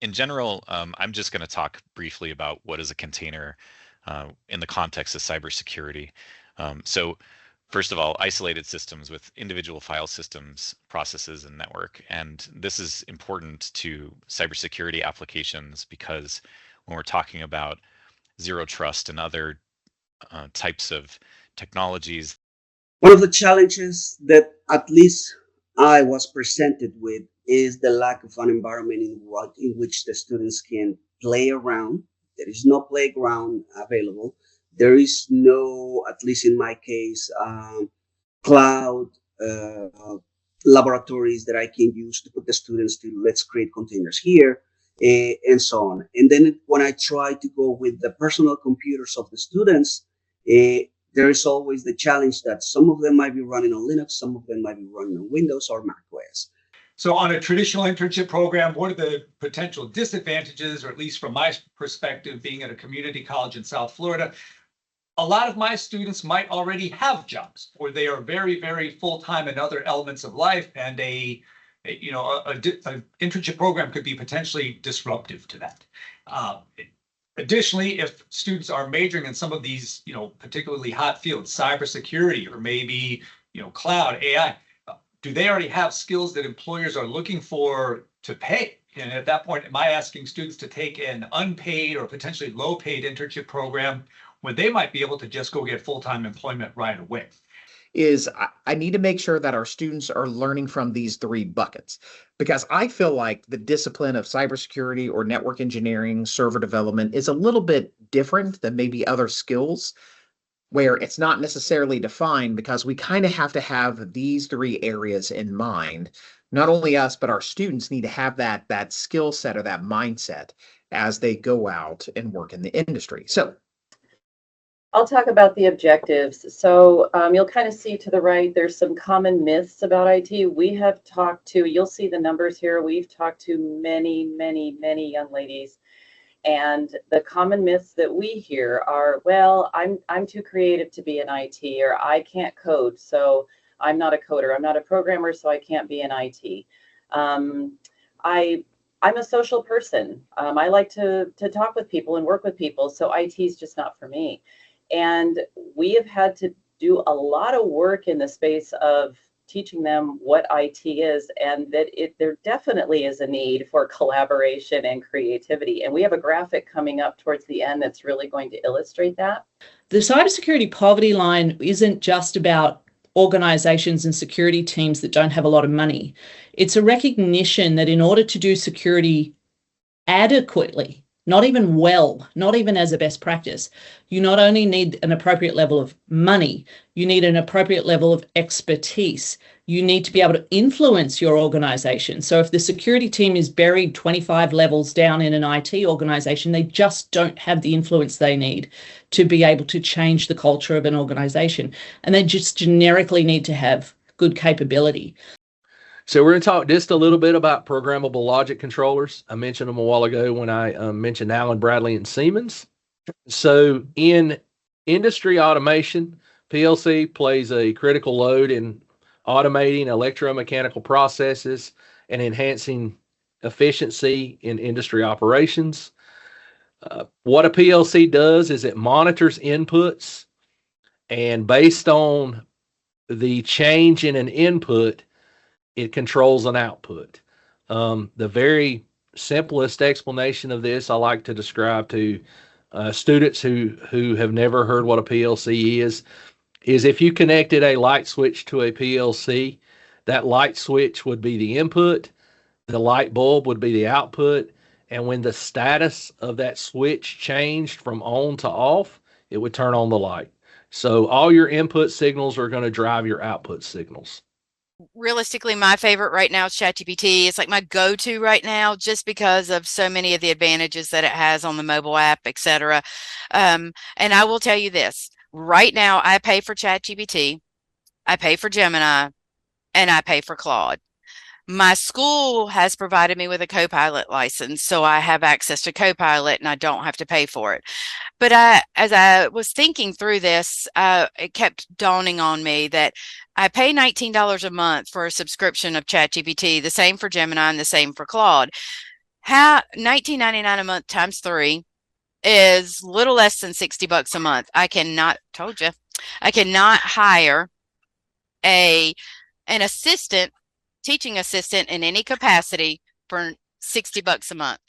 in general, I'm just going to talk briefly about what is a container in the context of cybersecurity. So first of all, isolated systems with individual file systems, processes, and network. And this is important to cybersecurity applications because when we're talking about zero trust and other types of technologies. One of the challenges that at least I was presented with is the lack of an environment in which the students can play around. There is no playground available. There is no, at least in my case, cloud laboratories that I can use to put the students to let's create containers here, and so on. And then when I try to go with the personal computers of the students, there is always the challenge that some of them might be running on Linux, some of them might be running on Windows or Mac OS. So on a traditional internship program, what are the potential disadvantages, or at least from my perspective, being at a community college in South Florida? A lot of my students might already have jobs, or they are very, very full-time in other elements of life, and an internship program could be potentially disruptive to that. Additionally, if students are majoring in some of these, particularly hot fields, cybersecurity, or maybe, cloud, AI, do they already have skills that employers are looking for to pay? And at that point, am I asking students to take an unpaid or potentially low-paid internship program when they might be able to just go get full-time employment right away? I need to make sure that our students are learning from these three buckets, because I feel like the discipline of cybersecurity or network engineering, server development is a little bit different than maybe other skills where it's not necessarily defined, because we kind of have to have these three areas in mind. Not only us, but our students need to have that skill set or that mindset as they go out and work in the industry. So I'll talk about the objectives. So you'll kind of see to the right, there's some common myths about IT. We have talked to, you'll see the numbers here. We've talked to many, many, many young ladies. And the common myths that we hear are, well, I'm too creative to be in IT, or I can't code, so I'm not a coder. I'm not a programmer, so I can't be in IT. I'm a social person. I like to talk with people and work with people, so IT is just not for me. And we have had to do a lot of work in the space of teaching them what IT is, and that there definitely is a need for collaboration and creativity. And we have a graphic coming up towards the end that's really going to illustrate that. The cybersecurity poverty line isn't just about organizations and security teams that don't have a lot of money. It's a recognition that in order to do security adequately, not even well, not even as a best practice, you not only need an appropriate level of money, you need an appropriate level of expertise. You need to be able to influence your organization. So if the security team is buried 25 levels down in an IT organization, they just don't have the influence they need to be able to change the culture of an organization. And they just generically need to have good capability. So we're going to talk just a little bit about programmable logic controllers. I mentioned them a while ago when I mentioned Allen Bradley and Siemens. So in industry automation, PLC plays a critical load in automating electromechanical processes and enhancing efficiency in industry operations. What a PLC does is it monitors inputs, and based on the change in an input, it controls an output. The very simplest explanation of this I like to describe to students who have never heard what a PLC is if you connected a light switch to a PLC, that light switch would be the input, the light bulb would be the output, and when the status of that switch changed from on to off, it would turn on the light. So all your input signals are going to drive your output signals. Realistically, my favorite right now is ChatGPT. It's like my go-to right now, just because of so many of the advantages that it has on the mobile app, etc. And I will tell you this, right now I pay for ChatGPT, I pay for Gemini, and I pay for Claude. My school has provided me with a Copilot license, so I have access to Copilot and I don't have to pay for it. But as I was thinking through this, it kept dawning on me that I pay $19 a month for a subscription of ChatGPT, the same for Gemini and the same for Claude. How $19.99 a month times 3 is little less than $60 a month. I cannot hire an assistant, teaching assistant in any capacity for $60 a month.